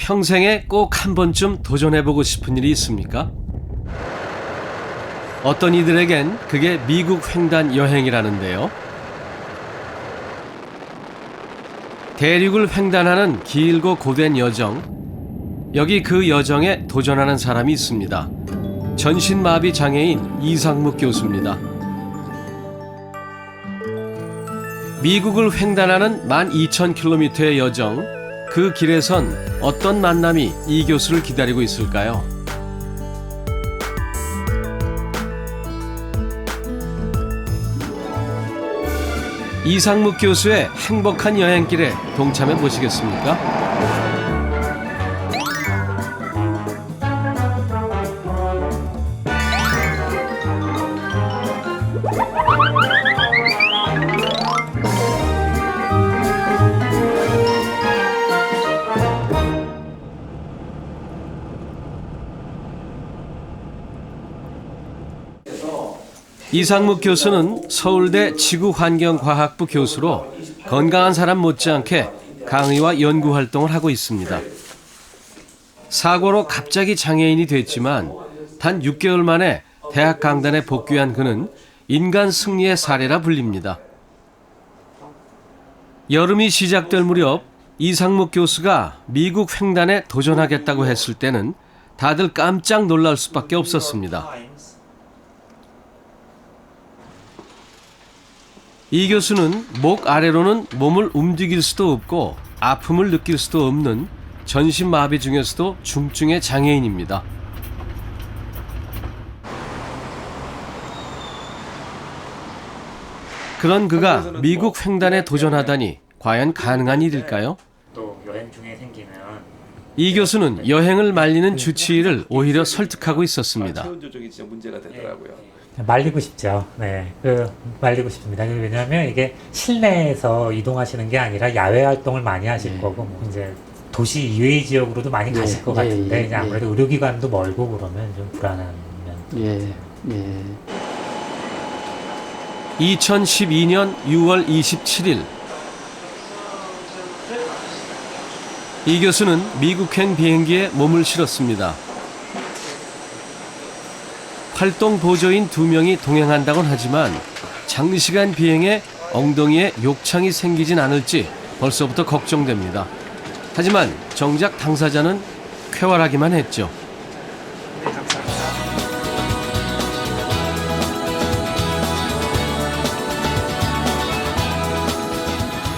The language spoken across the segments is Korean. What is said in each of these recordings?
평생에 꼭 한 번쯤 도전해보고 싶은 일이 있습니까? 어떤 이들에겐 그게 미국 횡단 여행이라는데요. 대륙을 횡단하는 길고 고된 여정. 여기 그 여정에 도전하는 사람이 있습니다. 전신마비 장애인 이상묵 교수입니다. 미국을 횡단하는 12,000km의 여정. 그 길에선 어떤 만남이 이 교수를 기다리고 있을까요? 이상묵 교수의 행복한 여행길에 동참해 보시겠습니까? 이상묵 교수는 서울대 지구환경과학부 교수로 건강한 사람 못지않게 강의와 연구 활동을 하고 있습니다. 사고로 갑자기 장애인이 됐지만 단 6개월 만에 대학 강단에 복귀한 그는 인간 승리의 사례라 불립니다. 여름이 시작될 무렵 이상묵 교수가 미국 횡단에 도전하겠다고 했을 때는 다들 깜짝 놀랄 수밖에 없었습니다. 이 교수는 목 아래로는 몸을 움직일 수도 없고 아픔을 느낄 수도 없는 전신마비 중에서도 중증의 장애인입니다. 그런 그가 미국 횡단에 도전하다니 과연 가능한 일일까요? 또 여행 중에 생기는 이 교수는 여행을 말리는 주치의를 오히려 설득하고 있었습니다. 체온 조정이 진짜 문제가 되더라고요. 말리고 싶죠. 네, 말리고 싶습니다. 왜냐하면 이게 실내에서 이동하시는 게 아니라 야외 활동을 많이 하실 거고 이제 도시 이외의 지역으로도 많이 가실 것 같은데 이제 아무래도 의료기관도 멀고 그러면 좀 불안한 면. 2012년 6월 27일 이 교수는 미국행 비행기에 몸을 실었습니다. 활동 보조인 2명이 동행한다곤 하지만 장시간 비행에 엉덩이에 욕창이 생기진 않을지 벌써부터 걱정됩니다. 하지만 정작 당사자는 쾌활하기만 했죠.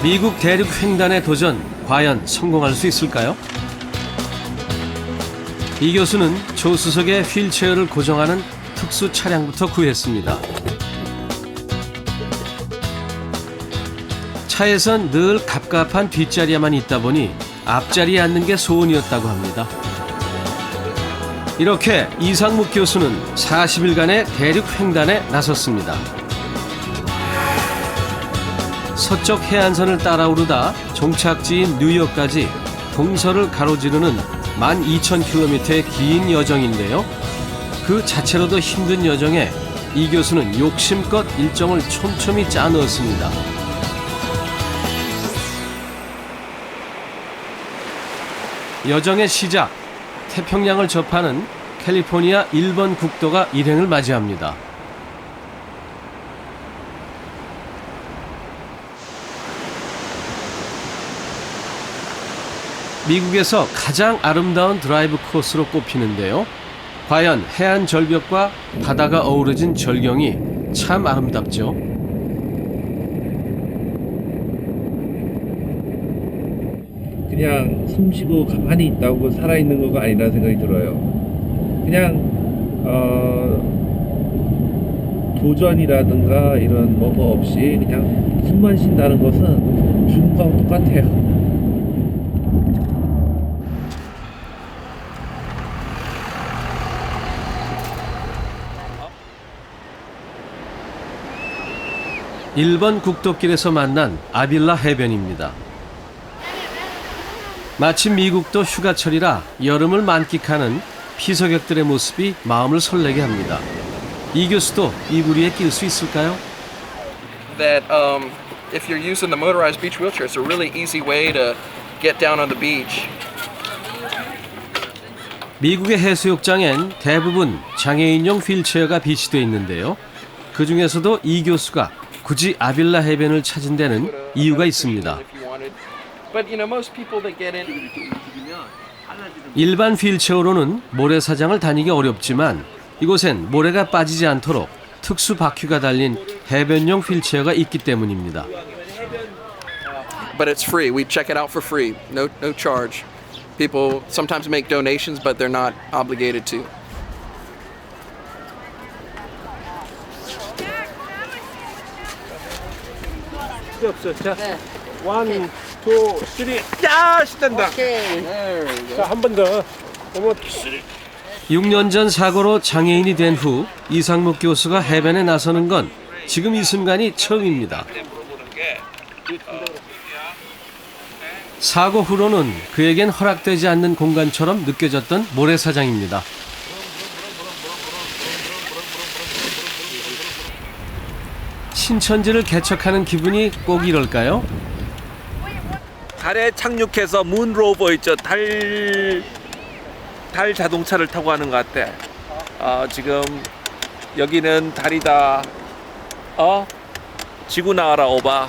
미국 대륙 횡단의 도전, 과연 성공할 수 있을까요? 이 교수는 조수석에 휠체어를 고정하는 특수 차량부터 구했습니다. 차에선 늘 갑갑한 뒷자리에만 있다 보니 앞자리에 앉는 게 소원이었다고 합니다. 이렇게 이상묵 교수는 40일간의 대륙 횡단에 나섰습니다. 서쪽 해안선을 따라오르다 종착지인 뉴욕까지 동서를 가로지르는 12,000km의 긴 여정인데요. 그 자체로도 힘든 여정에 이 교수는 욕심껏 일정을 촘촘히 짜 넣었습니다. 여정의 시작, 태평양을 접하는 캘리포니아 1번 국도가 일행을 맞이합니다. 미국에서 가장 아름다운 드라이브 코스로 꼽히는데요. 과연 해안 절벽과 바다가 어우러진 절경이 참 아름답죠. 그냥 숨쉬고 가만히 있다고 살아있는 거가 아니라는 생각이 들어요. 그냥 도전이라든가 이런 뭐가 없이 그냥 숨만 쉰다는 것은 죽은 거랑 똑같아요. 일본 국도길에서 만난 아빌라 해변입니다. 마침 미국도 휴가철이라 여름을 만끽하는 피서객들의 모습이 마음을 설레게 합니다. 이 교수도 이 무리에 낄 수 있을까요? That if you're using the motorized beach wheelchair, it's a really easy way to get down on the beach. 미국의 해수욕장엔 대부분 장애인용 휠체어가 비치되어 있는데요. 그 중에서도 이 교수가 굳이 아빌라 해변을 찾은 데는 이유가 있습니다. But you know, most people that get in. 일반 휠체어로는 모래사장을 다니기 어렵지만 이곳엔 모래가 빠지지 않도록 특수 바퀴가 달린 해변용 휠체어가 있기 때문입니다. But it's free. We check it out for free. No charge. People sometimes make donations, but they're not obligated to. 없어. 자, 1, 2, 3. 야, 신난다. 자, 한 번 더. 어머, 6년 전 사고로 장애인이 된 후 이상묵 교수가 해변에 나서는 건 지금 이 순간이 처음입니다. 사고 후로는 그에겐 허락되지 않는 공간처럼 느껴졌던 모래사장입니다. 신천지를 개척하는 기분이 꼭 이럴까요? 달에 착륙해서 문로버 있죠. 달 자동차를 타고 가는 것 같아. 지금 여기는 달이다. 지구 나와라 오바.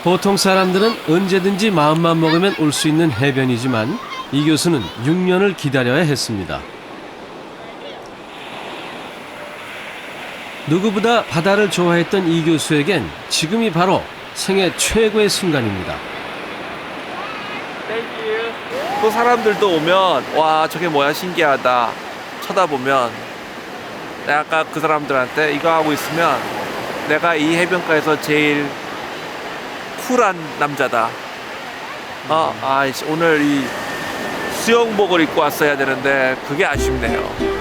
보통 사람들은 언제든지 마음만 먹으면 올 수 있는 해변이지만 이 교수는 6년을 기다려야 했습니다. 누구보다 바다를 좋아했던 이 교수에겐 지금이 바로 생애 최고의 순간입니다. 또 사람들도 오면 와 저게 뭐야 신기하다 쳐다보면 내가 아까 그 사람들한테 이거 하고 있으면 내가 이 해변가에서 제일 쿨한 남자다. 오늘 이 수영복을 입고 왔어야 되는데 그게 아쉽네요.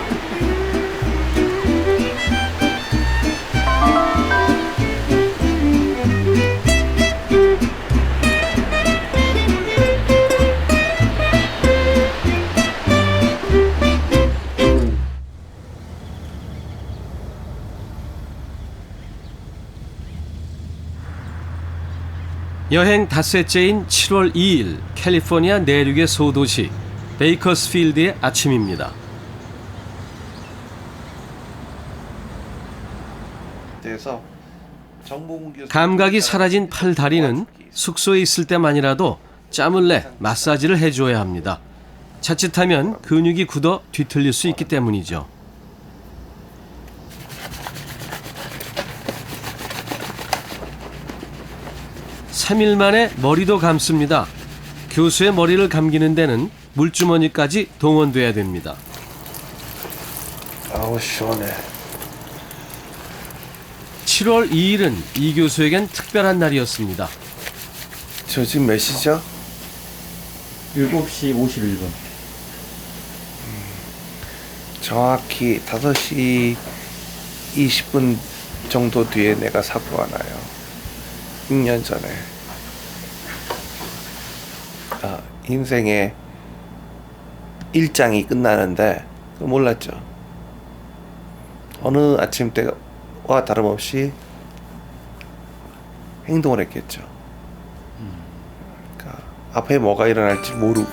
여행 닷새째인 7월 2일 캘리포니아 내륙의 소도시 베이커스필드의 아침입니다. 감각이 사라진 팔 다리는 숙소에 있을 때만이라도 짬을 내 마사지를 해줘야 합니다. 자칫하면 근육이 굳어 뒤틀릴 수 있기 때문이죠. 3일 만에 머리도 감습니다. 교수의 머리를 감기는 데는 물주머니까지 동원돼야 됩니다. 아우 시원해. 7월 2일은 이 교수에겐 특별한 날이었습니다. 저 지금 몇 시죠? 7시 51분. 정확히 5시 20분 정도 뒤에 내가 사고가 나요. 6년 전에. 인생의 일장이 끝나는데 몰랐죠. 어느 아침 때와 다름없이 행동을 했겠죠. 그러니까 앞에 뭐가 일어날지 모르고.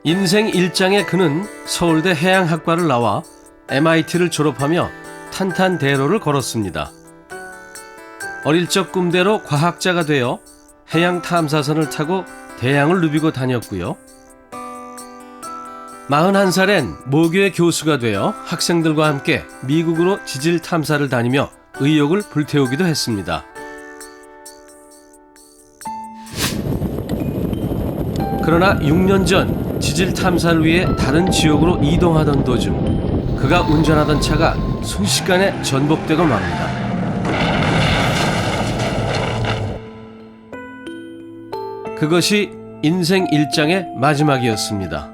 인생 일장의 그는 서울대 해양학과를 나와 MIT를 졸업하며 탄탄대로를 걸었습니다. 어릴 적 꿈대로 과학자가 되어 해양 탐사선을 타고 대양을 누비고 다녔고요. 41살엔 모교의 교수가 되어 학생들과 함께 미국으로 지질 탐사를 다니며 의욕을 불태우기도 했습니다. 그러나 6년 전 지질 탐사를 위해 다른 지역으로 이동하던 도중 그가 운전하던 차가 순식간에 전복되고 맙니다. 그것이 인생 일장의 마지막이었습니다.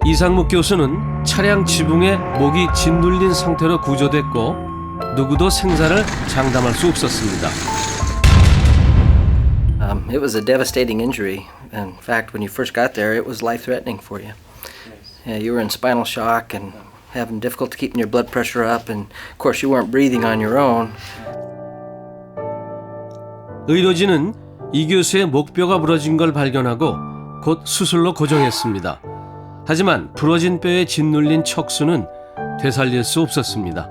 이상묵 교수는 차량 지붕에 목이 짓눌린 상태로 구조됐고 누구도 생사를 장담할 수 없었습니다. It was a devastating injury. In fact, when you first got there, it was life-threatening for you. Yeah, you were in spinal shock and having difficulty keeping your blood pressure up, and of course you weren't breathing on your own. 의료진은 이 교수의 목뼈가 부러진 걸 발견하고 곧 수술로 고정했습니다. 하지만 부러진 뼈에 짓눌린 척수는 되살릴 수 없었습니다.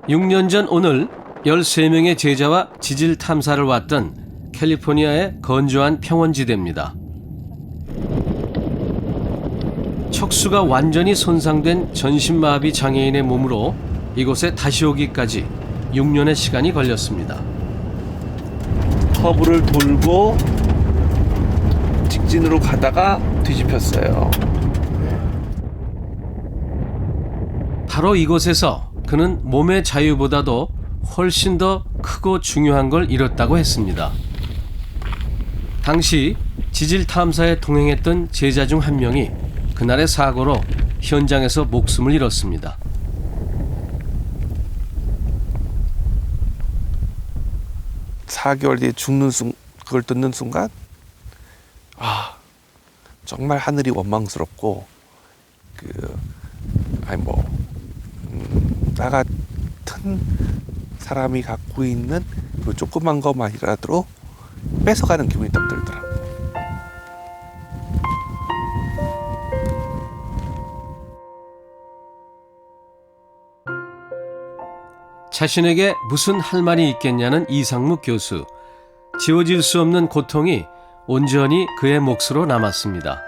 (6년) 전 오늘 13명의 제자와 지질 탐사를 왔던 캘리포니아의 건조한 평원지대입니다. 척수가 완전히 손상된 전신마비 장애인의 몸으로 이곳에 다시 오기까지 6년의 시간이 걸렸습니다. 커브를 돌고 직진으로 가다가 뒤집혔어요. 바로 이곳에서 그는 몸의 자유보다도 훨씬 더 크고 중요한 걸 잃었다고 했습니다. 당시 지질 탐사에 동행했던 제자 중 한 명이 그날의 사고로 현장에서 목숨을 잃었습니다. (4개월) 뒤에 그걸 듣는 순간 정말 하늘이 원망스럽고 나 같은 사람이 갖고 있는 그 조그만 것만이라도 뺏어가는 기분이 딱 들더라고요. 자신에게 무슨 할 말이 있겠냐는 이상묵 교수. 지워질 수 없는 고통이 온전히 그의 몫으로 남았습니다.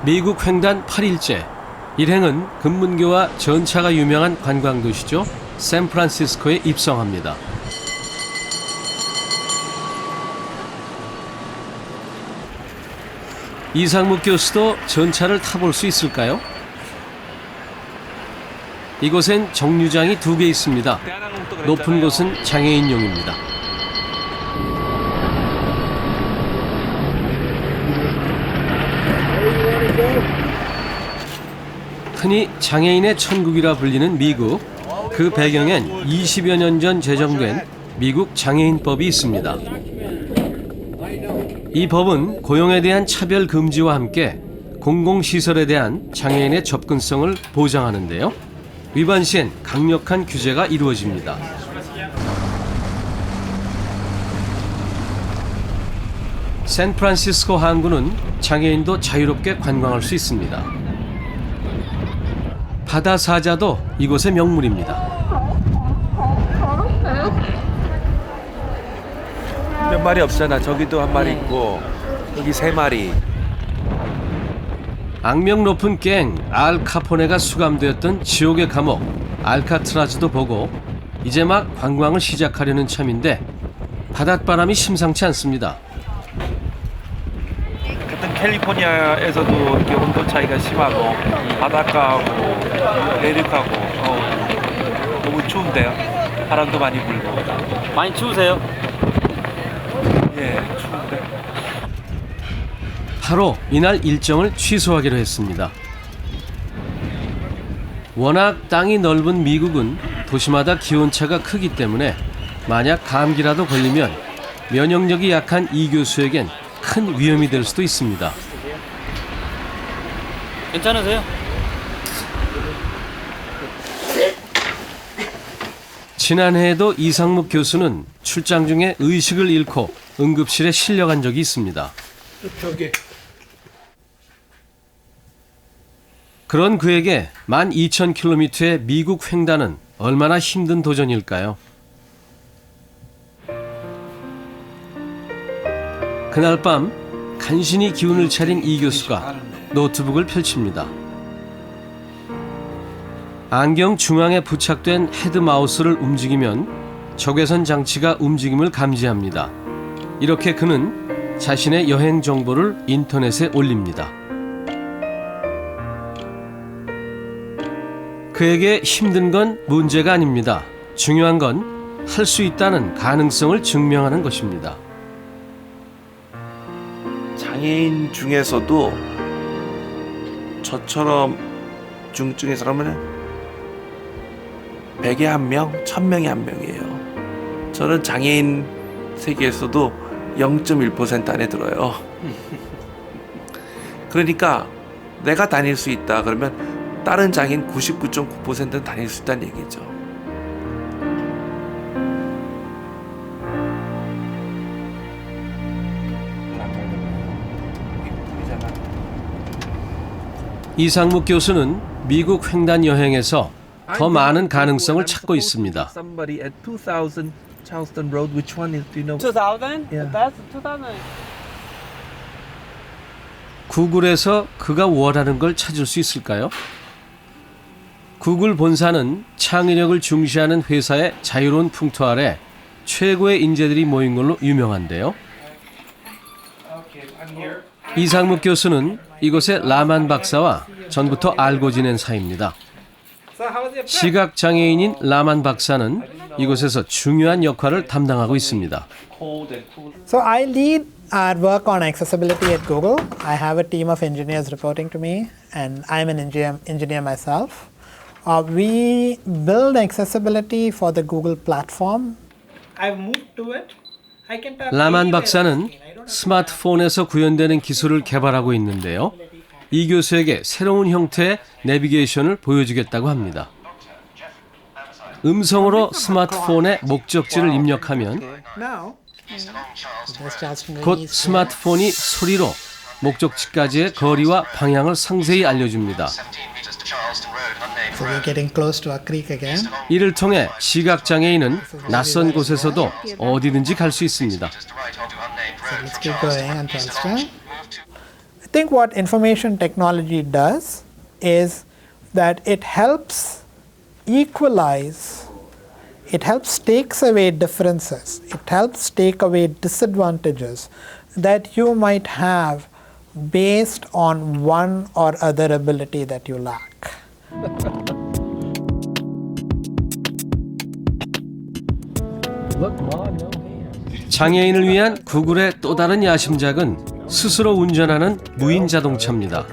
미국 횡단 8일째. 일행은 금문교와 전차가 유명한 관광도시죠. 샌프란시스코에 입성합니다. 이상묵 교수도 전차를 타볼 수 있을까요? 이곳엔 정류장이 2개 있습니다. 높은 곳은 장애인용입니다. 흔히 장애인의 천국이라 불리는 미국. 그 배경엔 20여 년 전 제정된 미국 장애인법이 있습니다. 이 법은 고용에 대한 차별 금지와 함께 공공시설에 대한 장애인의 접근성을 보장하는데요. 위반 시엔 강력한 규제가 이루어집니다. 샌프란시스코 항구는 장애인도 자유롭게 관광할 수 있습니다. 바다 사자도 이곳의 명물입니다. 몇 마리 없잖아. 저기도 한 마리 있고 여기 3마리. 악명 높은 갱 알 카포네가 수감되었던 지옥의 감옥 알카트라즈도 보고 이제 막 관광을 시작하려는 참인데 바닷바람이 심상치 않습니다. 같은 캘리포니아에서도 이렇게 온도 차이가 심하고 바닷가하고 내륙하고 너무 추운데요. 바람도 많이 불고. 많이 추우세요? 예, 추운데. 바로 이날 일정을 취소하기로 했습니다. 워낙 땅이 넓은 미국은 도시마다 기온차가 크기 때문에 만약 감기라도 걸리면 면역력이 약한 이 교수에겐 큰 위험이 될 수도 있습니다. 괜찮으세요? 지난해에도 이상묵 교수는 출장 중에 의식을 잃고 응급실에 실려간 적이 있습니다. 그런 그에게 12,000km의 미국 횡단은 얼마나 힘든 도전일까요? 그날 밤 간신히 기운을 차린 이 교수가 노트북을 펼칩니다. 안경 중앙에 부착된 헤드 마우스를 움직이면 적외선 장치가 움직임을 감지합니다. 이렇게 그는 자신의 여행 정보를 인터넷에 올립니다. 그에게 힘든 건 문제가 아닙니다. 중요한 건 할 수 있다는 가능성을 증명하는 것입니다. 장애인 중에서도 저처럼 중증의 사람은 100에 1명, 1000명에 1명이에요. 저는 장애인 세계에서도 0.1% 안에 들어요. 그러니까 내가 다닐 수 있다 그러면 다른 장애인 99.9%는 다닐 수 있다는 얘기죠. 이상묵 교수는 미국 횡단 여행에서 더 많은 가능성을 찾고 있습니다. Somebody at 2000 Charleston Road, which one is, do you know? 2000? Yeah. That's 2000. 구글에서 그가 원하는 걸 찾을 수 있을까요? 구글 본사는 창의력을 중시하는 회사의 자유로운 풍토 아래 최고의 인재들이 모인 걸로 유명한데요. 이상묵 교수는 이곳의 라만 박사와 전부터 알고 지낸 사이입니다. 시각장애인인 라만 박사는 이곳에서 중요한 역할을 담당하고 있습니다. So I lead our work on accessibility at Google. I have a team of engineers reporting to me, and I'm an engineer myself. We build accessibility for the Google platform. I've moved to it. I can tap 라만 anywhere 박사는 on the screen. I don't have 스마트폰에서 구현되는 기술을 개발하고 있는데요. 이 교수에게 새로운 형태의 내비게이션을 보여주겠다고 합니다. 음성으로 스마트폰에 목적지를 입력하면 now. This Charleston 곧 Reed is 스마트폰이 소리로 목적지까지의 거리와 방향을 상세히 알려줍니다. So we're getting close to a creek again. 이를 통해 시각장애인은 낯선 곳에서도 어디든지 갈 수 있습니다. So let's keep going on Charleston. I think what information technology does is that it helps equalize, it helps takes away differences, it helps take away disadvantages that you might have based on one or other ability that you lack. 장애인을 위한 구글의 또 다른 야심작은 스스로 운전하는 무인 자동차입니다.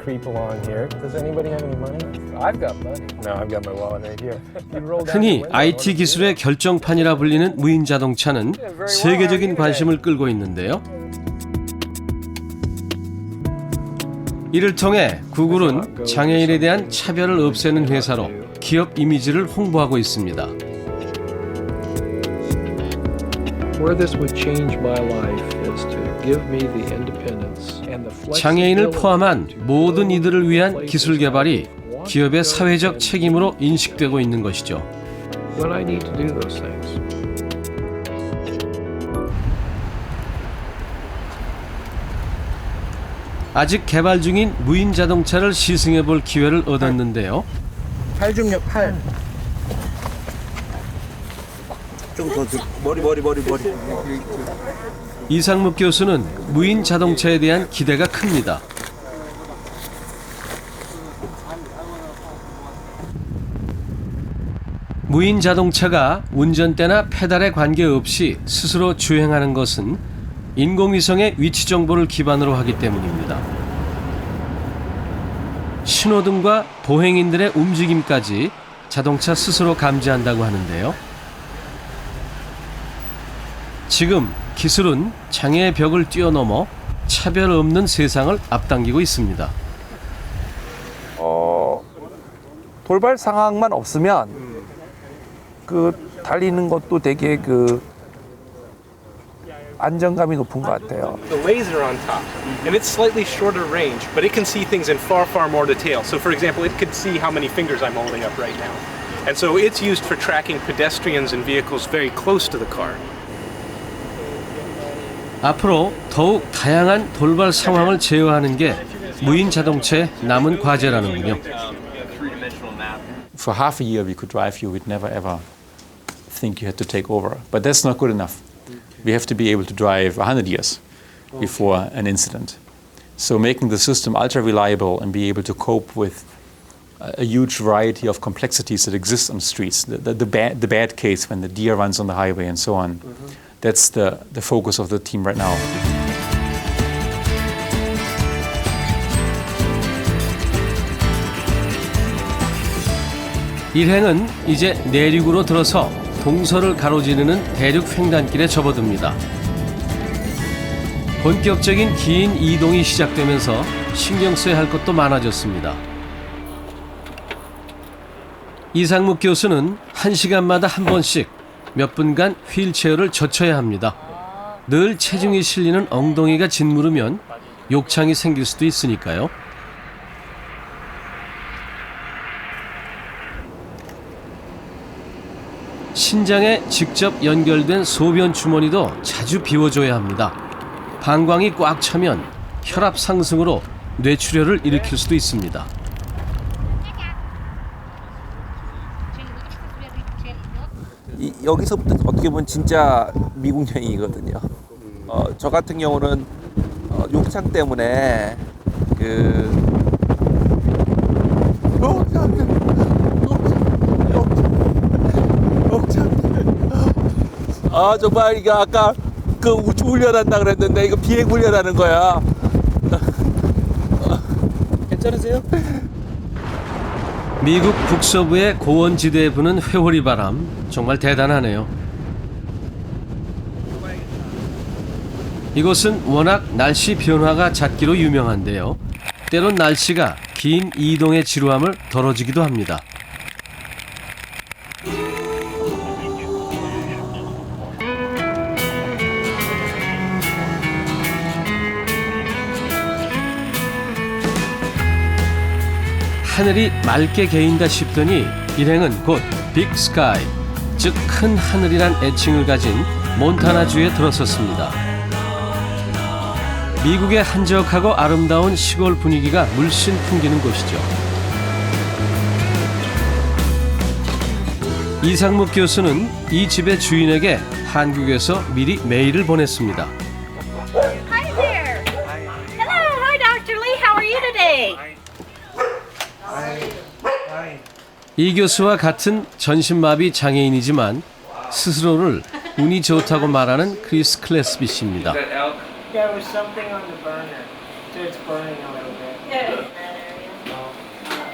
흔히 IT 기술의 결정판이라 불리는 무인 자동차는 세계적인 관심을 끌고 있는데요. 이를 통해 구글은 장애인에 대한 차별을 없애는 회사로 기업 이미지를 홍보하고 있습니다. Where this would change my life is to give me the independence and the 장애인을 flexibility 포함한 to 모든 build 이들을 위한 places 기술 개발이 I want 기업의 to go 사회적 책임으로 인식되고 있는 것이죠. when I need to do those things. 아직 개발 중인 무인 자동차를 시승해 볼 기회를 얻었는데요. 팔 중력 팔. 좀 더 머리. 이상묵 교수는 무인 자동차에 대한 기대가 큽니다. 무인 자동차가 운전대나 페달에 관계없이 스스로 주행하는 것은 인공위성의 위치 정보를 기반으로 하기 때문입니다. 신호등과 보행인들의 움직임까지 자동차 스스로 감지한다고 하는데요. 지금 기술은 장애의 벽을 뛰어넘어 차별 없는 세상을 앞당기고 있습니다. 돌발 상황만 없으면 달리는 것도 되게 안정감이 높은 것 같아요. The laser on top, and it's slightly shorter range, but it can see things in far, far more detail. So for example, it could see how many fingers I'm holding up right now. And so it's used for tracking pedestrians and vehicles very close to the car. 앞으로 더욱 다양한 돌발 상황을 제어하는 게 무인 자동차의 남은 과제라는군요. For half a year we could drive you with never ever think you had to take over. But that's not good enough. We have to be able to drive 100 years before an incident. So making the system ultra reliable and be able to cope with a huge variety of complexities that exist on the streets, the bad case when the deer runs on the highway and so on, that's the focus of the team right now. 일행은 이제 내륙으로 들어서 동서를 가로지르는 대륙 횡단길에 접어듭니다. 본격적인 긴 이동이 시작되면서 신경 써야 할 것도 많아졌습니다. 이상묵 교수는 1시간마다 한 번씩 몇 분간 휠체어를 젖혀야 합니다. 늘 체중이 실리는 엉덩이가 짓무르면 욕창이 생길 수도 있으니까요. 신장에 직접 연결된 소변 주머니도 자주 비워줘야 합니다. 방광이 꽉 차면 혈압 상승으로 뇌출혈을 일으킬 수도 있습니다. 여기서부터 어떻게 보면 진짜 미국 여행이거든요. 저 같은 경우는 욕창 때문에 정말 이거 아까 그 우주 훈련한다 그랬는데 이거 비행 훈련하는 거야. 괜찮으세요? 미국 북서부의 고원지대에 부는 회오리 바람, 정말 대단하네요. 이곳은 워낙 날씨 변화가 잦기로 유명한데요. 때론 날씨가 긴 이동의 지루함을 덜어주기도 합니다. 하늘이 맑게 개인다 싶더니 일행은 곧 빅스카이, 즉 큰 하늘이란 애칭을 가진 몬타나주에 들어섰습니다. 미국의 한적하고 아름다운 시골 분위기가 물씬 풍기는 곳이죠. 이상묵 교수는 이 집의 주인에게 한국에서 미리 메일을 보냈습니다. Hi there. Hello, hi Dr. Lee. How are you today? 이 교수와 같은 전신마비 장애인이지만 스스로를 운이 좋다고 말하는 크리스 클래스비 씨입니다. There was something on the burner, so it's burning a little bit.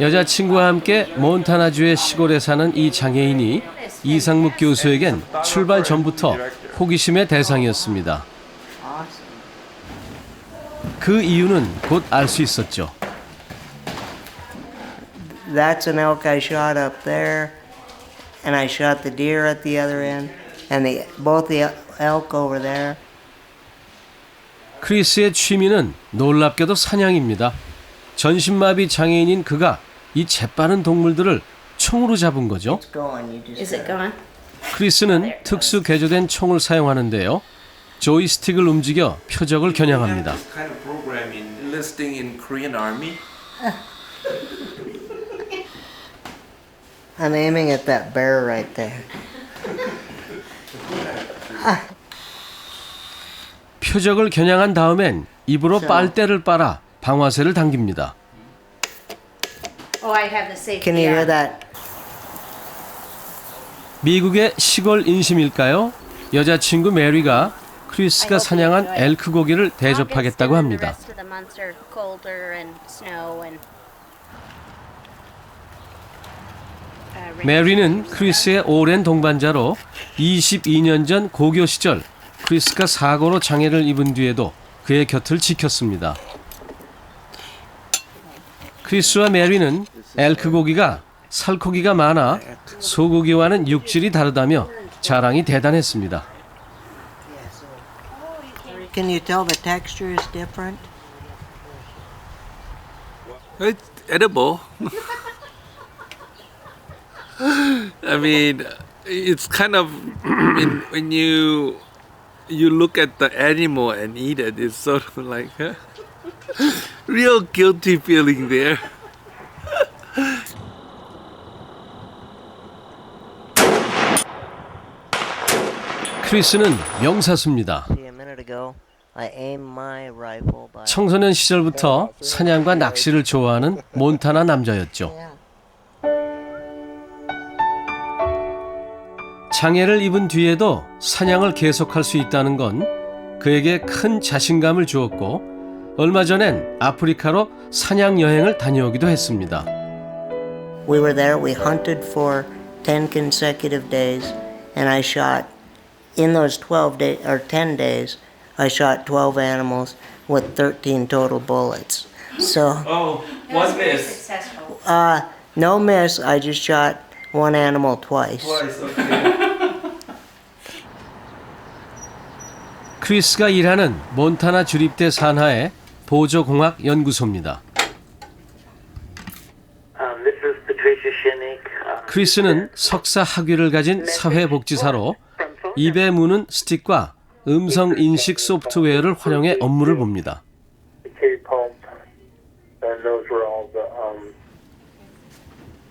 여자친구와 함께 몬타나주의 시골에 사는 이 장애인이 이상묵 교수에겐 출발 전부터 호기심의 대상이었습니다. 그 이유는 곧 알 수 있었죠. That's an elk I shot up there, and I shot the deer at the other end, and both the elk over there. 크리스의 취미는 놀랍게도 사냥입니다. 전신마비 장애인인 그가 이 재빠른 동물들을 총으로 잡은 거죠. Is it gone? 크리스는 특수 개조된 총을 사용하는데요. 조이스틱을 움직여 표적을 겨냥합니다. Kind of program in enlisting in Korean Army. I'm aiming at that bear right there. 표적을 겨냥한 다음엔 입으로 빨대를 빨아 방아쇠를 당깁니다. Oh, I have the safety. Can you hear on. that? 미국의 시골 인심일까요? 여자친구 메리가 크리스가 사냥한 엘크 고기를 대접하겠다고 합니다. 메리는 크리스의 오랜 동반자로 22년 전 고교 시절 크리스가 사고로 장애를 입은 뒤에도 그의 곁을 지켰습니다. 크리스와 메리는 엘크 고기가 살코기가 많아 소고기와는 육질이 다르다며 자랑이 대단했습니다. Can you tell the texture is different? It's edible. I mean, it's kind of when you look at the animal and eat it, it's sort of like a real guilty feeling there. 크리스는 명사수입니다. See, a minute ago, I aimed my rifle by. 청소년 시절부터 사냥과 낚시를 좋아하는 몬타나 남자였죠. 장애를 입은 뒤에도 사냥을 계속할 수 있다는 건 그에게 큰 자신감을 주었고 얼마 전엔 아프리카로 사냥 여행을 다녀오기도 했습니다. We were there, we hunted for 10 consecutive days, and I shot, in those 12 days, or 10 days, I shot 12 animals with 13 total bullets. So, one miss. no miss, I just shot one animal twice. 크리스가 일하는 몬타나 주립대 산하의 보조공학 연구소입니다. 크리스는 석사 학위를 가진 사회복지사로 입에 무는 스틱과 음성 인식 소프트웨어를 활용해 업무를 봅니다.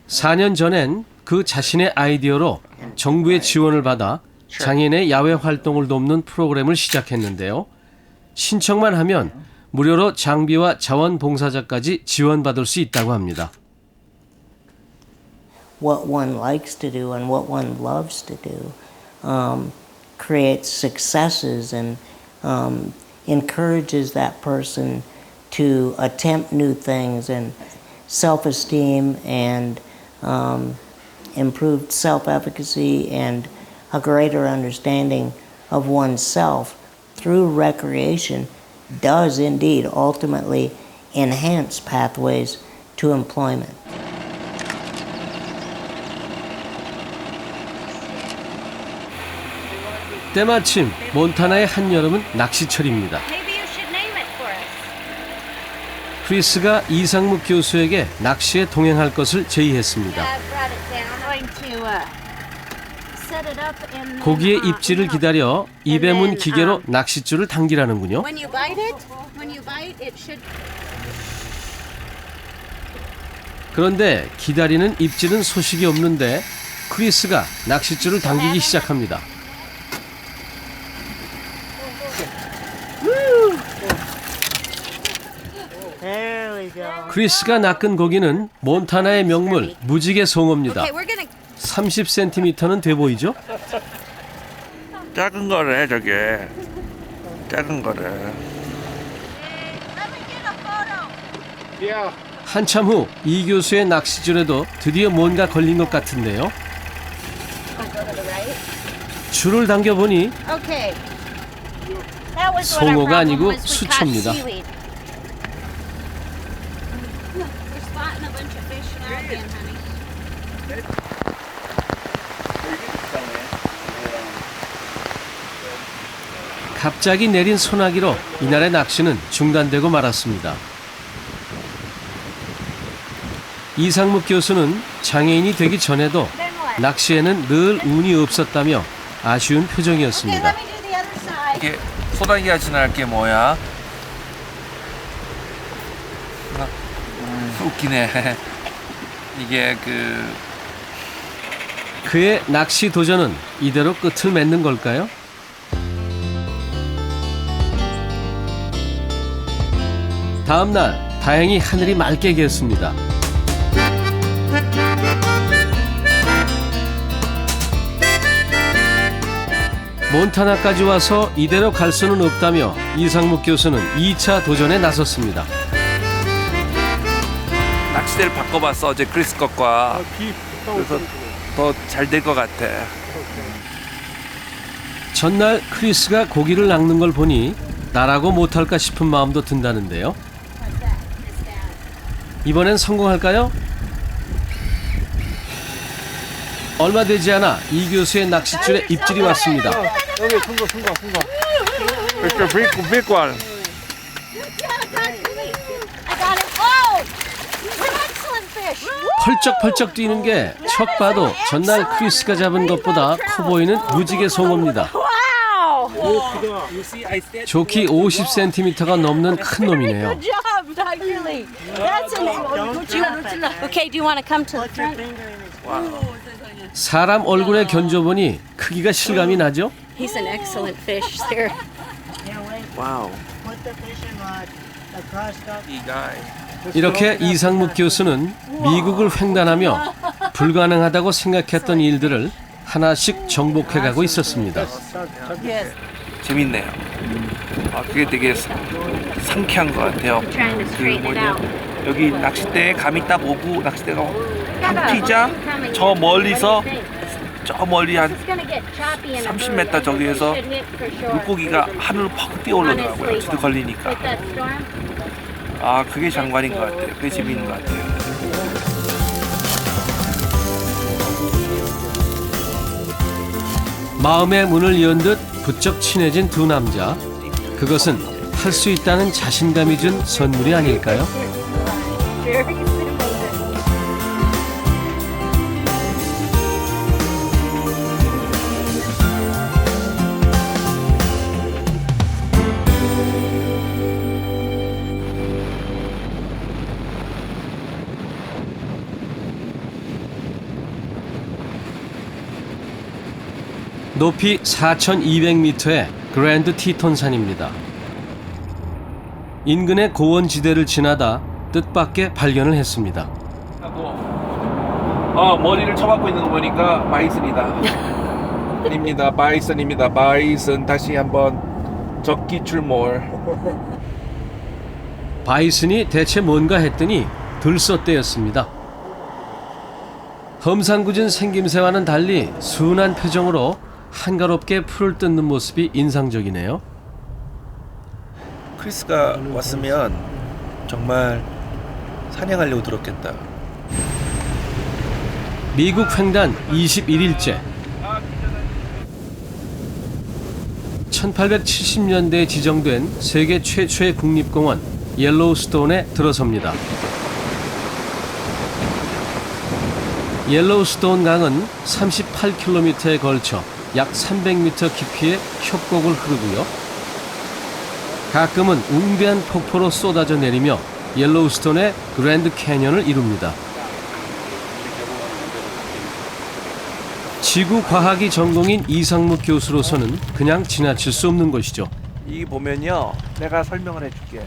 4년 전엔 그 자신의 아이디어로 정부의 지원을 받아 장애인의 야외 활동을 돕는 프로그램을 시작했는데요. 신청만 하면 무료로 장비와 자원봉사자까지 지원받을 수 있다고 합니다. What one likes to do and what one loves to do creates successes and encourages that person to attempt new things, and self-esteem and improved self-efficacy and a greater understanding of oneself through recreation does indeed ultimately enhance pathways to employment. 때마침 몬타나의 한여름은 낚시철입니다. Maybe you should name it for us. 크리스가 이상묵 교수에게 낚시에 동행할 것을 제의했습니다. I brought it down. I'm going to set it up and 고기의 입질을 기다려 입에 문 기계로 낚싯줄을 당기라는군요. when you bite it should. 그런데 기다리는 입질은 소식이 없는데 크리스가 낚싯줄을 당기기 시작합니다. There we go. 크리스가 낚은 고기는 몬타나의 명물 무지개 송어입니다. Okay, we're gonna. 30cm는 돼 보이죠? 작은 거래 저게. 작은 거래. Let me get a photo. 한참 후 이 교수의 낚시줄에도 드디어 뭔가 걸린 것 같은데요. 줄을 당겨보니 Okay. That was what our 송어가 problem 아니고 was. We caught 수초입니다. seaweed. We're spotting a bunch of fish now again, honey. 갑자기 내린 소나기로 이날의 낚시는 중단되고 말았습니다. 이상묵 교수는 장애인이 되기 전에도 낚시에는 늘 운이 없었다며 아쉬운 Okay, 표정이었습니다. let me do the other side. 이게 소나기가 지날 게 뭐야? 웃기네. 이게 그의 낚시 도전은 이대로 끝을 맺는 걸까요? 다음 날 다행히 하늘이 맑게 개었습니다. 몬타나까지 와서 이대로 갈 수는 없다며 이상묵 교수는 2차 도전에 나섰습니다. 낚시대를 바꿔봤어 어제 크리스 것과. 그래서 더 잘 될 것 같아. 전날 크리스가 고기를 낚는 걸 보니 나라고 못할까 싶은 마음도 든다는데요. 이번엔 성공할까요? 얼마 되지 않아 이 교수의 낚싯줄에 입질이 왔습니다. 여기 큰거. big one. I got it. Oh, excellent fish. 펄쩍펄쩍 뛰는 게 척 봐도 전날 크리스가 잡은 것보다 커 보이는 무지개 송어입니다. 좋기 50cm가 넘는 큰 놈이네요. Good job, Dr. Lee. That's an. Okay, do you want to come to the front? 사람 얼굴에 견줘보니 크기가 실감이 나죠? He's an excellent fish, sir. 와우. Put the fishing rod across the 이 guy. 이렇게 이상묵 교수는 미국을 횡단하며 불가능하다고 생각했던 일들을 하나씩 정복해가고 있었습니다. 재밌네요. 아, 그게 되게 상쾌한 것 같아요. 그 뭐냐, 여기 낚싯대에 감이 딱 오고 낚싯대가 확 튀자 저 멀리서 저 멀리 한 30m 저기에서 물고기가 하늘로 퍽 뛰어올라더라고요. 저도 걸리니까. 아, 그게 장관인 것 같아요. 그게 재밌는 것 같아요. 마음의 문을 연 듯 부쩍 친해진 두 남자. 그것은 할 수 있다는 자신감이 준 선물이 아닐까요? 높이 4,200m의 그랜드 티톤산입니다. 인근의 고원지대를 지나다 뜻밖의 발견을 했습니다. 머리를 쳐박고 있는 거 보니까 바이슨이다. 입니다. 바이슨입니다. 바이슨. 다시 한번 적기 출몰. 바이슨이 대체 뭔가 했더니 들썩대였습니다. 험상궂은 생김새와는 달리 순한 표정으로 한가롭게 풀을 뜯는 모습이 인상적이네요. 크리스가 왔으면 정말 사냥하려고 들었겠다. 미국 횡단 21일째. 1870년대에 지정된 세계 최초의 국립공원 옐로우스톤에 들어섭니다. 옐로우스톤 강은 38km에 걸쳐 약 300m 깊이의 협곡을 흐르고요. 가끔은 웅대한 폭포로 쏟아져 내리며 옐로우스톤의 그랜드 캐년을 이룹니다. 지구 과학이 전공인 이상묵 교수로서는 그냥 지나칠 수 없는 것이죠. 이 보면요, 내가 설명을 해줄게.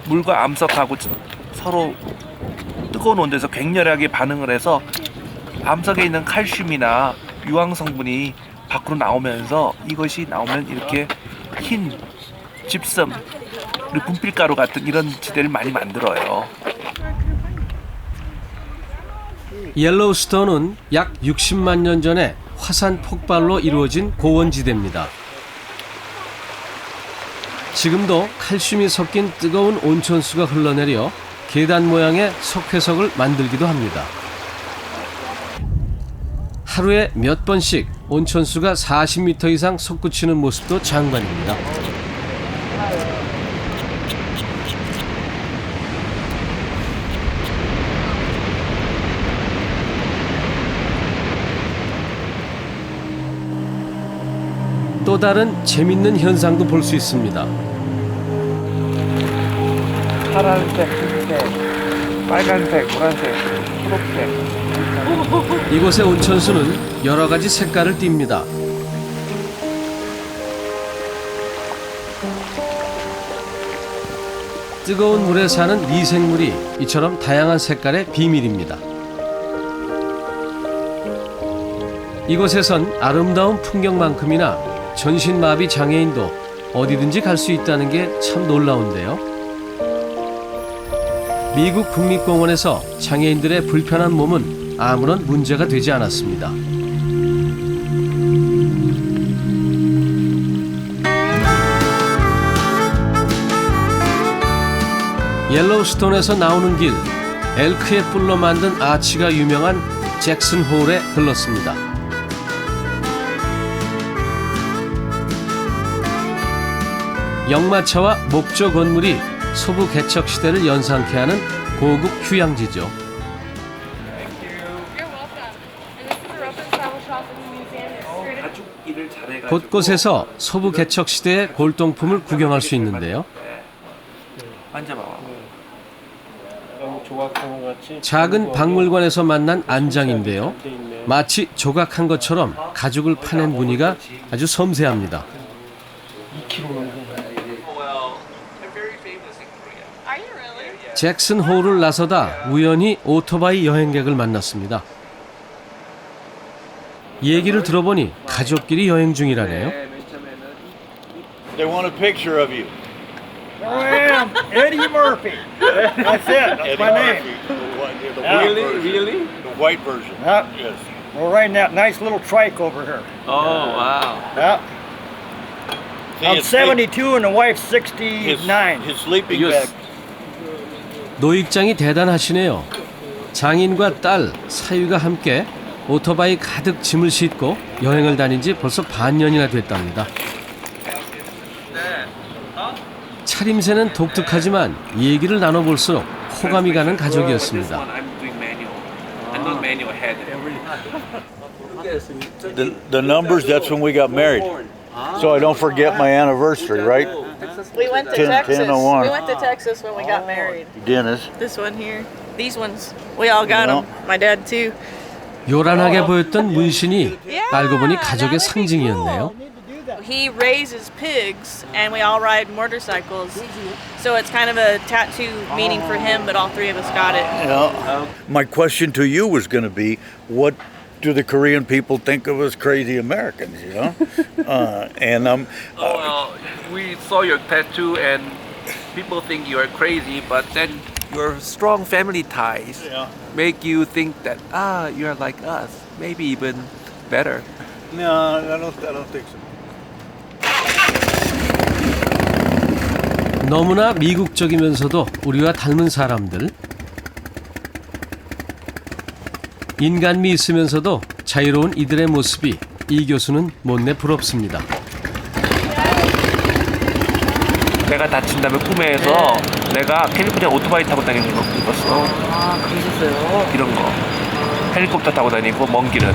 물과 암석하고 서로 뜨거운 온도에서 격렬하게 반응을 해서 암석에 있는 칼슘이나 유황 성분이 밖으로 나오면서 이것이 나오면 이렇게 흰 집섬 그리고 분필가루 같은 이런 지대를 많이 만들어요. 옐로우스톤은 약 60만 년 전에 화산 폭발로 이루어진 고원지대입니다. 지금도 칼슘이 섞인 뜨거운 온천수가 흘러내려 계단 모양의 석회석을 만들기도 합니다. 하루에 몇 번씩 온천수가 40m 이상 솟구치는 모습도 장관입니다. 또 다른 재밌는 현상도 볼 수 있습니다. 파란색, 흰색, 빨간색, 노란색, 초록색. 이곳의 온천수는 여러 가지 색깔을 띱니다. 뜨거운 물에 사는 미생물이 이처럼 다양한 색깔의 비밀입니다. 이곳에선 아름다운 풍경만큼이나 전신마비 장애인도 어디든지 갈 수 있다는 게 참 놀라운데요. 미국 국립공원에서 장애인들의 불편한 몸은 아무런 문제가 되지 않았습니다. 옐로우스톤에서 나오는 길, 엘크의 뿔로 만든 아치가 유명한 잭슨 홀에 들렀습니다. 역마차와 목조 건물이 서부 개척 시대를 연상케 하는 고급 휴양지죠. 곳곳에서 서부 개척 시대의 골동품을 구경할 수 있는데요. 만져봐. 작은 박물관에서 만난 안장인데요. 마치 조각한 것처럼 가죽을 파낸 무늬가 아주 섬세합니다. 잭슨 홀을 나서다 우연히 오토바이 여행객을 만났습니다. 얘기를 들어보니 가족끼리 여행 중이라네요. They want a picture of you. I am Eddie Murphy. That's it. That's my name. Really? The white version. Yep. Yes. We're riding that nice little trike over here. Oh, wow. Yep. See, I'm his 72 and the wife's 69. His sleeping Yes. bag. 노익장이 대단하시네요. 장인과 딸, 사위가 함께 오토바이 가득 짐을 싣고 여행을 다닌 지 벌써 반년이나 됐답니다. 차림새는 독특하지만 얘기를 나눠볼수록 호감이 가는 가족이었습니다. The numbers, that's when we got married. So I don't forget my anniversary, right? We went to 10, Texas. 10:01. We went to Texas when we got married. Dennis. This one here. These ones. We all got them. My dad too. 요란하게 보였던 문신이 알고 보니 가족의 상징이었네요. He raises pigs and we all ride motorcycles. So it's kind of a tattoo meaning for him, but all three of us got it. Yeah. My question to you was going to be, what do the Korean people think of us crazy Americans, you know? Well, we saw your tattoo and people think you are crazy, but then your strong family ties make you think that, you are like us, maybe even better. No, I don't think so. 너무나 미국적이면서도 우리와 닮은 사람들. 인간미 있으면서도 자유로운 이들의 모습이 이 교수는 못내 부럽습니다. 내가 다친 다음에 꿈에서 내가 캘리포니아 오토바이 타고 다니는 거 입었어. 아, 그러셨어요? 이런 거. 헬리콥터 타고 다니고 먼 길은.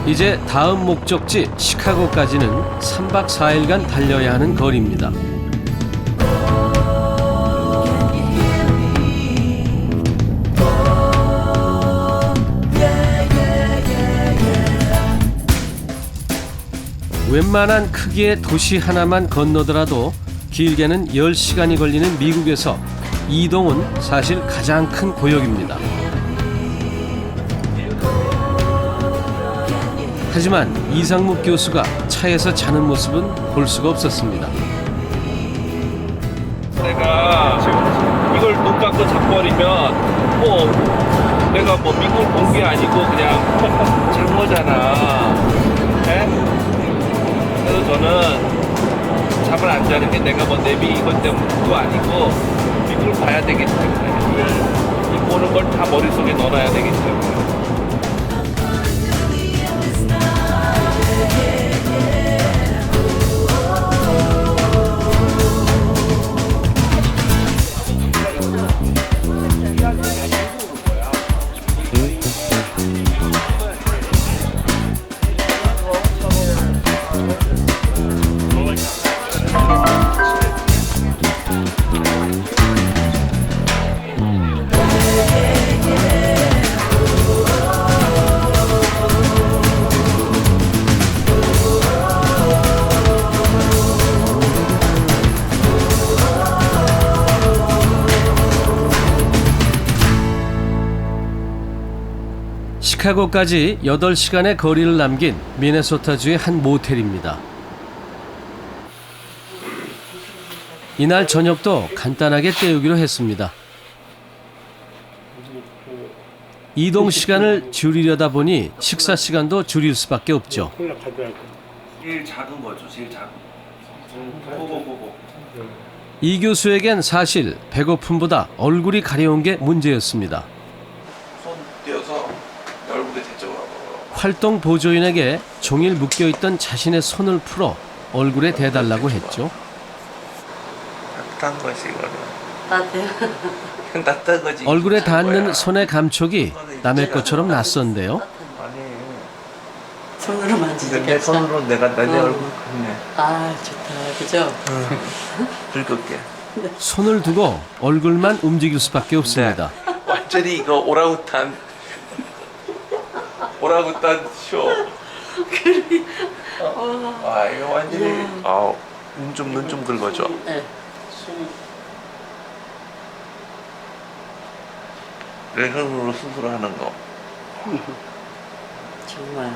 이제 다음 목적지 시카고까지는 3박 4일간 달려야 하는 거리입니다. 웬만한 크기의 도시 하나만 건너더라도 길게는 10시간이 걸리는 미국에서 이동은 사실 가장 큰 고역입니다. 하지만 이상묵 교수가 차에서 자는 모습은 볼 수가 없었습니다. 내가 이걸 눈 감고 자버리면 내가 미국을 본 게 아니고 그냥 잔 거잖아. 네? 그래서 저는 잠을 안 자는 게 내가 내비 이것 때문도 아니고 미국을 봐야 되기 때문에 이 보는 걸 다 머릿속에 넣어놔야 되기 때문에. 시카고까지 8시간의 거리를 남긴 미네소타주의 한 모텔입니다. 이날 저녁도 간단하게 때우기로 했습니다. 이동 시간을 줄이려다 보니 식사 시간도 줄일 수밖에 없죠. 제일 작은 거죠, 제일 작은 거. 이 교수에겐 사실 배고픔보다 얼굴이 가려운 게 문제였습니다. 손 떼어서 얼굴에 대죠. 활동 보조인에게 종일 묶여있던 자신의 손을 풀어 얼굴에 대달라고 했죠. 따뜻한 거지 이거는. 따뜻해요? 따뜻한 거지. 얼굴에 닿는 손의 감촉이 남의 것처럼 낯선데요. 아니 손으로 만지니까. 내 손으로 내가 내 얼굴 긁네. 아 좋다, 그죠? 긁을게. 손을 두고 얼굴만 움직일 수밖에 없습니다. 완전히 이거 오랑우탄 쇼. 와 이거 완전히 눈 좀 긁어줘. 네. 내 손으로 스스로 하는 거. 정말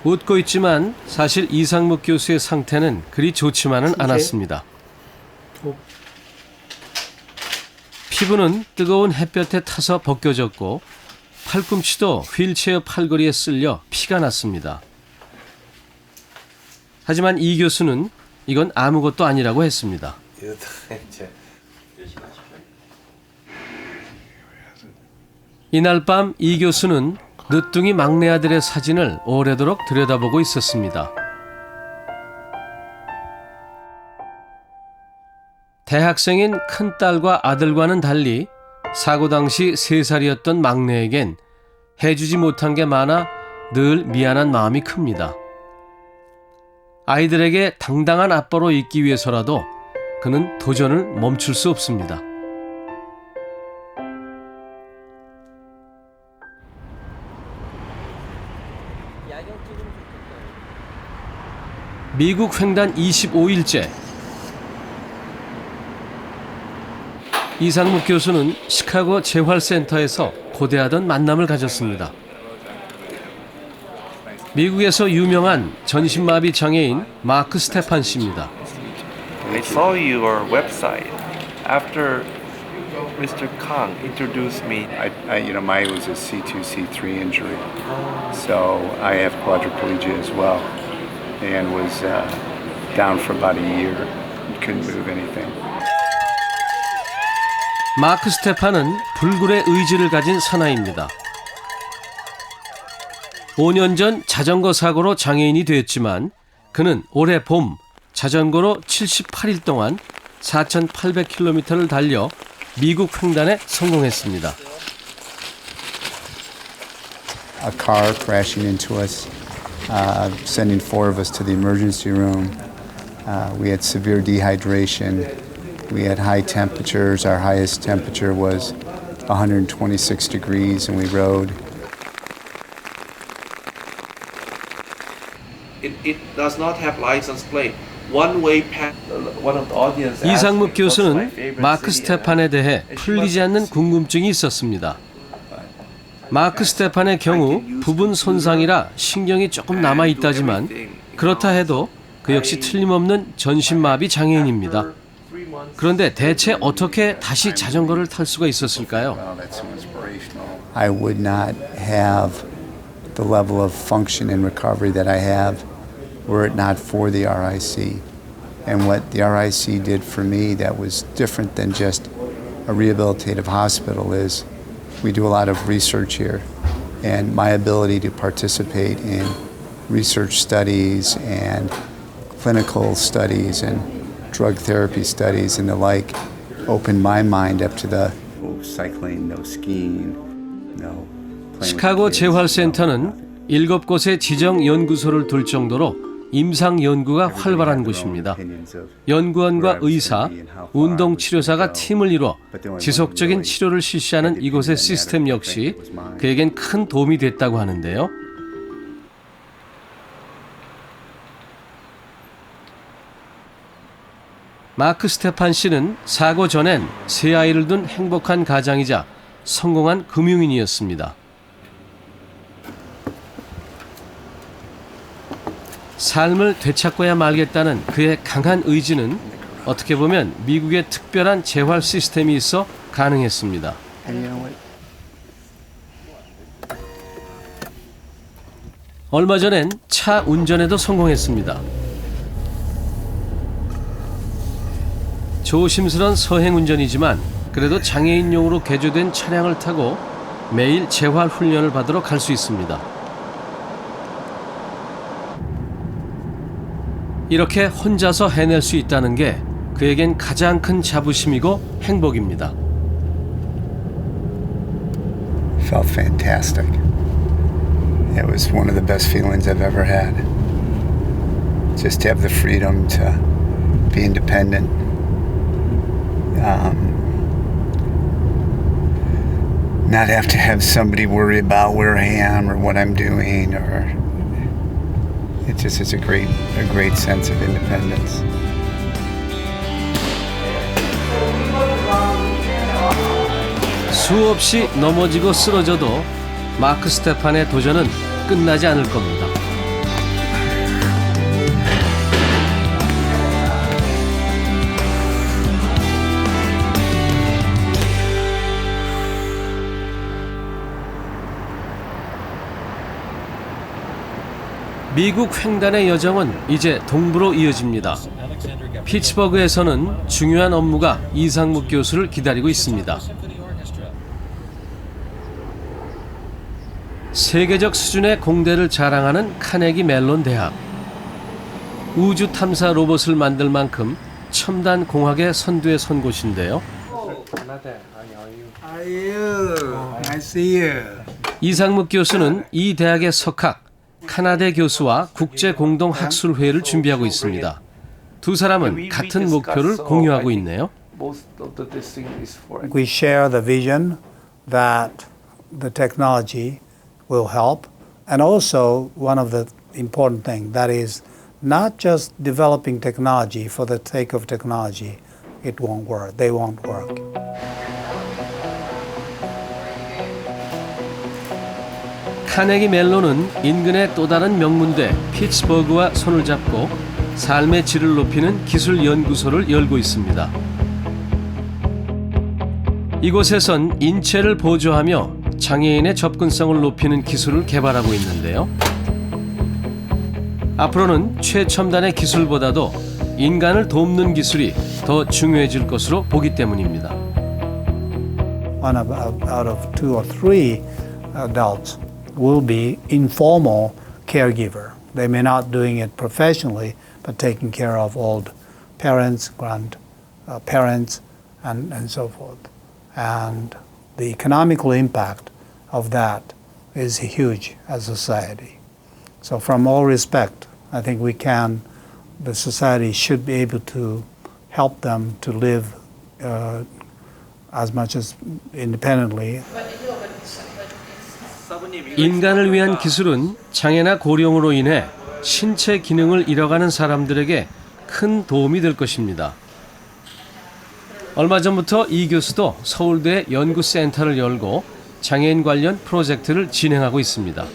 웃고 있지만 사실 이상묵 교수의 상태는 그리 좋지만은 않았습니다. 피부는 뜨거운 햇볕에 타서 벗겨졌고 팔꿈치도 휠체어 팔걸이에 쓸려 피가 났습니다. 하지만 이 교수는 이건 아무것도 아니라고 했습니다. 이날 밤 이 교수는 늦둥이 막내 아들의 사진을 오래도록 들여다보고 있었습니다. 대학생인 큰딸과 아들과는 달리 사고 당시 3살이었던 막내에겐 해주지 못한 게 많아 늘 미안한 마음이 큽니다. 아이들에게 당당한 아빠로 있기 위해서라도 그는 도전을 멈출 수 없습니다. 미국 횡단 25일째. 이상묵 교수는 시카고 재활센터에서 고대하던 만남을 가졌습니다. 미국에서 유명한 전신마비 장애인 마크 스테판 씨입니다. I saw your website after Mr. Kang introduced me. Mine was a C2-C3 injury, so I have quadriplegia as well, and was down for about a year and couldn't move anything. 마크 스테판은 불굴의 의지를 가진 사나이입니다. 5년 전 자전거 사고로 장애인이 됐지만 그는 올해 봄 자전거로 78일 동안 4,800km를 달려 미국 횡단에 성공했습니다. A car crashing into us, sending 4 of us to the emergency room. We had severe dehydration. We had high temperatures. Our highest temperature was 126 degrees, and we rode. It does not have license plate. One-way path. One of the audience. 이상묵 교수는 마크 스테판에 대해 풀리지 않는 궁금증이 있었습니다. 마크 스테판의 경우 부분 손상이라 신경이 조금 남아 있다지만 그렇다 해도 그 역시 틀림없는 전신마비 장애인입니다. 그런데 대체 어떻게 다시 자전거를 탈 수가 있었을까요? I would not have the level of function and recovery that I have were it not for the RIC. And what the RIC did for me that was different than just a rehabilitative hospital is we do a lot of research here. And my ability to participate in research studies and clinical studies and drug therapy studies and the like opened my mind up to the no cycling, no skiing, no 시카고 재활센터는 7곳의 지정 연구소를 둘 정도로 임상 연구가 활발한 곳입니다. 연구원과 의사, 운동치료사가 팀을 이뤄 지속적인 치료를 실시하는 이곳의 시스템 역시 그에겐 큰 도움이 됐다고 하는데요. 마크 스테판 씨는 사고 전엔 3아이를 둔 행복한 가장이자 성공한 금융인이었습니다. 삶을 되찾고야 말겠다는 그의 강한 의지는 어떻게 보면 미국의 특별한 재활 시스템이 있어 가능했습니다. 얼마 전엔 차 운전에도 성공했습니다. 조심스런 서행 운전이지만 그래도 장애인용으로 개조된 차량을 타고 매일 재활 훈련을 받으러 갈 수 있습니다. 이렇게 혼자서 해낼 수 있다는 게 그에겐 가장 큰 자부심이고 행복입니다. Felt fantastic. It was one of the best feelings I've ever had. Just to have the freedom to be independent. Not have to have somebody worry about where I am or what I'm doing, or it just is a great sense of independence. 수없이 넘어지고 쓰러져도 마크 스테판의 도전은 끝나지 않을 겁니다. 미국 횡단의 여정은 이제 동부로 이어집니다. 피츠버그에서는 중요한 업무가 이상묵 교수를 기다리고 있습니다. 세계적 수준의 공대를 자랑하는 카네기 멜론 대학. 우주 탐사 로봇을 만들 만큼 첨단 공학의 선두에 선 곳인데요. 이상묵 교수는 이 대학의 석학, 카나대 교수와 국제 공동 학술회의를 준비하고 있습니다. 두 사람은 같은 목표를 공유하고 있네요. We share the vision that the technology will help, and also one of the important things that is not just developing technology for the sake of technology. It won't work. They won't work. 카네기 멜론은 인근의 또 다른 명문대 피츠버그와 손을 잡고 삶의 질을 높이는 기술 연구소를 열고 있습니다. 이곳에선 인체를 보조하며 장애인의 접근성을 높이는 기술을 개발하고 있는데요. 앞으로는 최첨단의 기술보다도 인간을 돕는 기술이 더 중요해질 것으로 보기 때문입니다. One out of 2 or 3 adults will be informal caregiver. They may not doing it professionally, but taking care of old parents, grandparents, and so forth. And the economical impact of that is huge as a society. So from all respect, I think the society should be able to help them to live as much as independently. 인간을 위한 기술은 장애나 고령으로 인해 신체 기능을 잃어가는 사람들에게 큰 도움이 될 것입니다. 얼마 전부터 이 교수도 서울대 연구센터를 열고 장애인 관련 프로젝트를 진행하고 있습니다.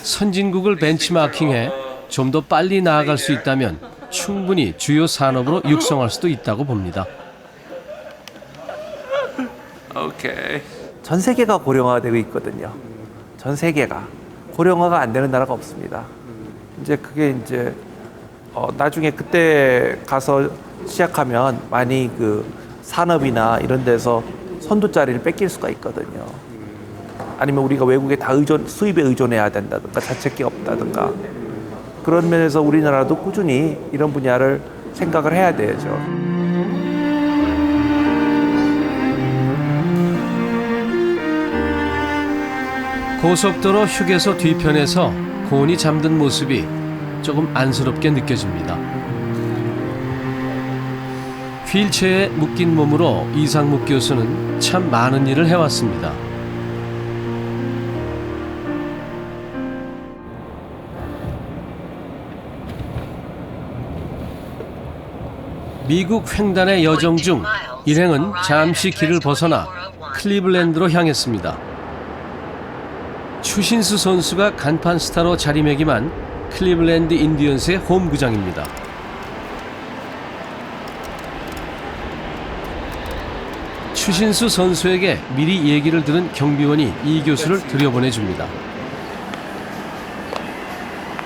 선진국을 벤치마킹해 좀 더 빨리 나아갈 수 있다면 충분히 주요 산업으로 육성할 수도 있다고 봅니다. 오케이. 전 세계가 고령화가 되고 있거든요. 전 세계가 고령화가 안 되는 나라가 없습니다. 이제 그게 이제 나중에 그때 가서 시작하면 많이 그 산업이나 이런 데서 선두 자리를 뺏길 수가 있거든요. 아니면 우리가 외국에 다 수입에 의존해야 된다든가 자체게 없다든가 그런 면에서 우리나라도 꾸준히 이런 분야를 생각을 해야 되죠. 고속도로 휴게소 뒤편에서 곤히 잠든 모습이 조금 안쓰럽게 느껴집니다. 휠체어에 묶인 몸으로 이상묵 교수는 참 많은 일을 해왔습니다. 미국 횡단의 여정 중 일행은 잠시 길을 벗어나 클리블랜드로 향했습니다. 추신수 선수가 간판 스타로 자리매김한 클리블랜드 인디언스의 홈구장입니다. 추신수 선수에게 미리 얘기를 들은 경비원이 이 교수를 들여보내줍니다.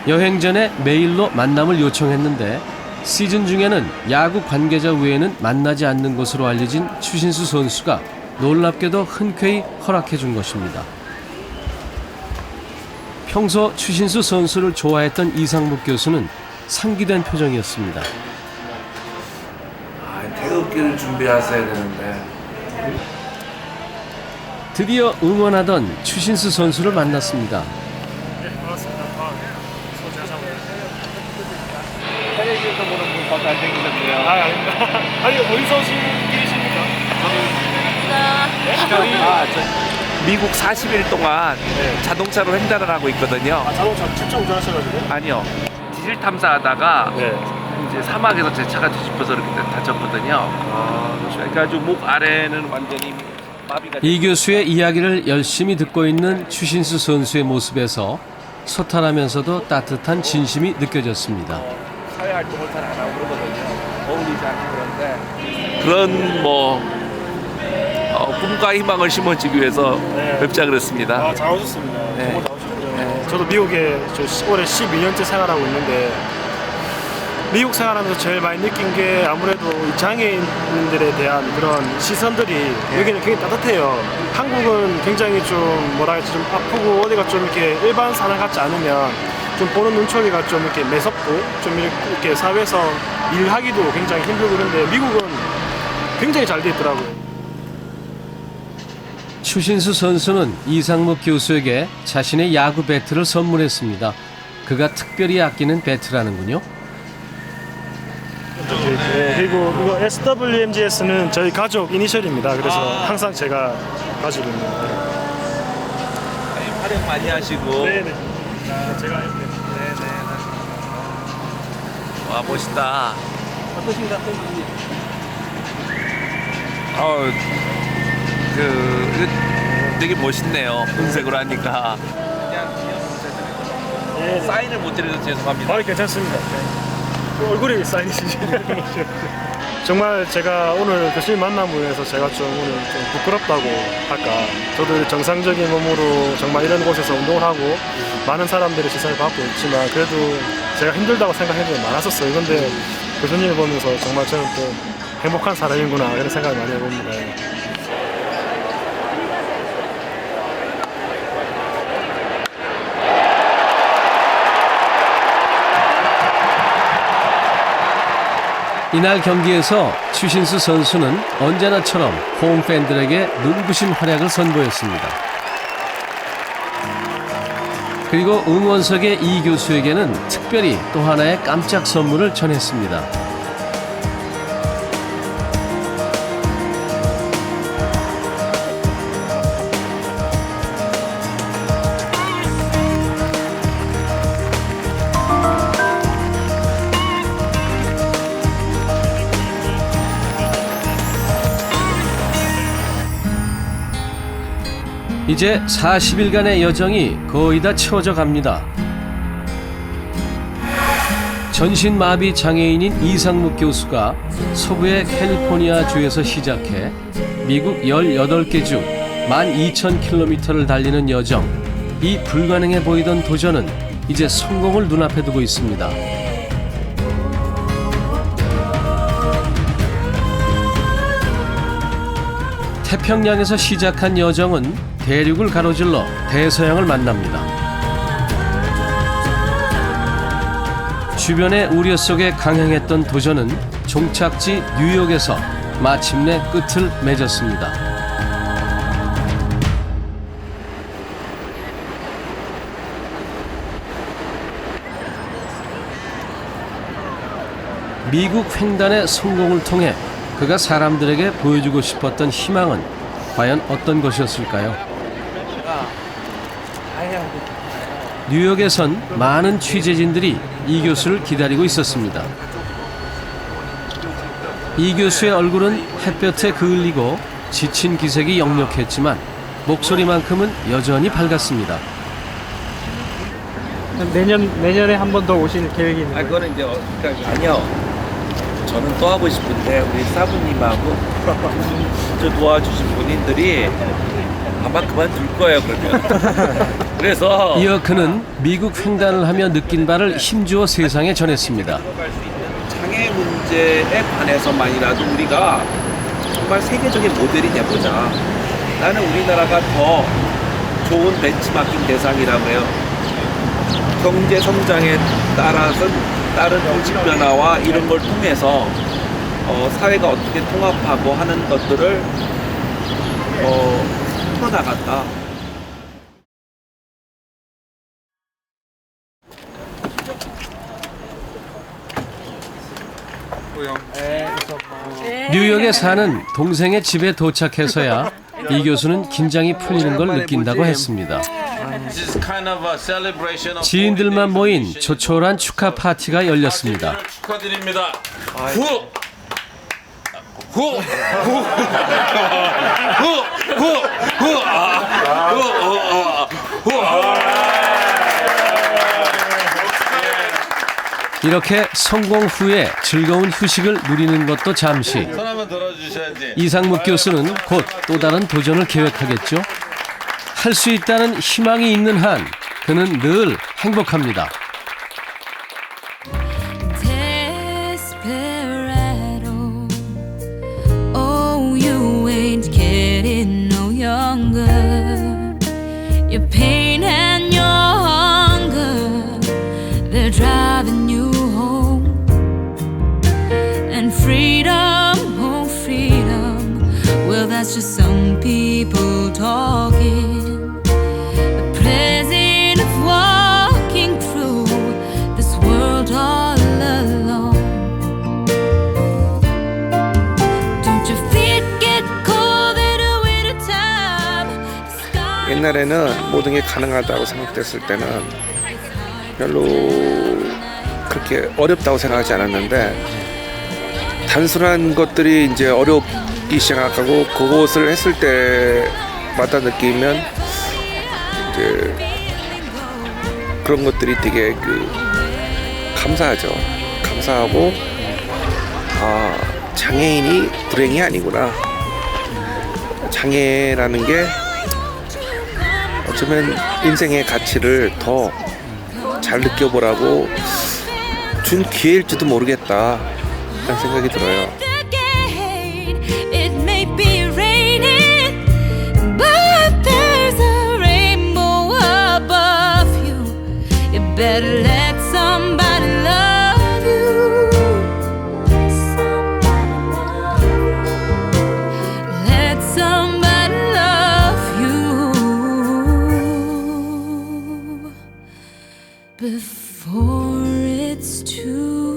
여행 전에 메일로 만남을 요청했는데 시즌 중에는 야구 관계자 외에는 만나지 않는 것으로 알려진 추신수 선수가 놀랍게도 흔쾌히 허락해준 것입니다. 평소 추신수 선수를 좋아했던 이상묵 교수는 상기된 표정이었습니다. 태극기를 준비하셔야 되는데. 드디어 응원하던 추신수 선수를 만났습니다. 보는 분 더 잘생기셨네요. 아닙니다. 아니, 어디서 계십니까? 미국 40일 동안 자동차로 횡단을 하고 있거든요. 자동차 직접 운전하셔가지고? 아니요. 디젤 탐사하다가 이제 사막에서 제 차가 뒤집혀서 이렇게 다쳤거든요. 그래가지고 목 아래는 완전히 마비가. 이 교수의 이야기를 열심히 듣고 있는 추신수 선수의 모습에서 소탈하면서도 따뜻한 진심이 느껴졌습니다. 사회 활동을 잘 안 하고 그러거든요. 어울리지 않고 그런데 그런 뭐 꿈과 희망을 심어주기 위해서 뵙자 그랬습니다. 잘 오셨습니다. 정말 잘 오셨고요. 저도 미국에 올해 12년째 생활하고 있는데 미국 생활하면서 제일 많이 느낀 게 아무래도 이 장애인들에 대한 그런 시선들이 여기는 굉장히 따뜻해요. 한국은 굉장히 좀 뭐라 할지 좀 아프고 어디가 좀 이렇게 일반 사람 같지 않으면 좀 보는 눈초리가 좀 이렇게 매섭고 좀 이렇게 사회에서 일하기도 굉장히 힘들고 그런데 미국은 굉장히 잘 돼 있더라고요. 추신수 선수는 이상목 교수에게 자신의 야구 배트를 선물했습니다. 그가 특별히 아끼는 배트라는군요. 그리고 이거 SWMGS는 저희 가족 이니셜입니다. 그래서 항상 제가 가지고 있는. 활약 많이 하시고. 네네. 제가 와 멋있다. 어떠신가요? 되게 멋있네요. 은색으로 하니까. 사인을 못 드려서 죄송합니다. 괜찮습니다. 얼굴이 사인이시지. 정말 제가 오늘 교수님 만남으로 해서 제가 좀 오늘 좀 부끄럽다고 할까. 저도 정상적인 몸으로 정말 이런 곳에서 운동을 하고 많은 사람들의 시선을 받고 있지만 그래도 제가 힘들다고 생각한 적이 많았었어요. 그런데 교수님을 보면서 정말 저는 또 행복한 사람이구나 이런 생각을 많이 해봅니다. 이날 경기에서 추신수 선수는 언제나처럼 홈팬들에게 눈부신 활약을 선보였습니다. 그리고 응원석의 이 교수에게는 특별히 또 하나의 깜짝 선물을 전했습니다. 이제 40일간의 여정이 거의 다 채워져 갑니다. 전신마비 장애인인 이상묵 교수가 서부의 캘리포니아 주에서 시작해 미국 18개 주 12,000km를 달리는 여정. 이 불가능해 보이던 도전은 이제 성공을 눈앞에 두고 있습니다. 태평양에서 시작한 여정은 대륙을 가로질러 대서양을 만납니다. 주변의 우려 속에 강행했던 도전은 종착지 뉴욕에서 마침내 끝을 맺었습니다. 미국 횡단의 성공을 통해 그가 사람들에게 보여주고 싶었던 희망은 과연 어떤 것이었을까요? 뉴욕에선 많은 취재진들이 이 교수를 기다리고 있었습니다. 이 교수의 얼굴은 햇볕에 그을리고 지친 기색이 역력했지만 목소리만큼은 여전히 밝았습니다. 내년에 한 번 더 오실 계획이 있나요? 그거는 이제 아니요. 저는 또 하고 싶은데 우리 사부님하고 저 도와주신 본인들이 아마 그만둘 거예요 그러면. 그래서 이어 그는 미국 횡단을 하며 느낀 바를 힘주어 세상에 전했습니다. 장애 문제에 관해서만이라도 우리가 정말 세계적인 모델이 돼보자. 나는 우리나라가 더 좋은 벤치마킹 대상이라며요. 경제 성장에 따른 정치 변화와 이런 걸 통해서 사회가 어떻게 통합하고 하는 것들을 풀어나간다. 뉴욕에 사는 동생의 집에 도착해서야 이 교수는 긴장이 풀리는 걸 느낀다고 했습니다. 지인들만 모인 조촐한 축하 파티가 열렸습니다. 축하드립니다. 이렇게 성공 후에 즐거운 휴식을 누리는 것도 잠시. 이상묵 교수는 곧 또 다른 도전을 계획하겠죠. 할 수 있다는 희망이 있는 한 그는 늘 행복합니다. Oh, you ain't getting no younger. Your pain and your hunger, they're driving you home. And freedom, oh freedom, well that's just some people talking. The present of walking through this world all alone. Don't your feet get cold in the winter time? 옛날에는 모든 게 가능하다고 생각됐을 때는 별로 그렇게 어렵다고 생각하지 않았는데 단순한 것들이 이제 어렵기 시작하고 그것을 했을 때마다 느끼면 이제 그런 것들이 되게 감사하죠. 감사하고 장애인이 불행이 아니구나. 장애라는 게 어쩌면 인생의 가치를 더 잘 느껴보라고 준 기회일지도 모르겠다 라는 생각이 들어요. It may be raining, but there's a rainbow above you. You better let somebody love you. Let somebody love you before it's too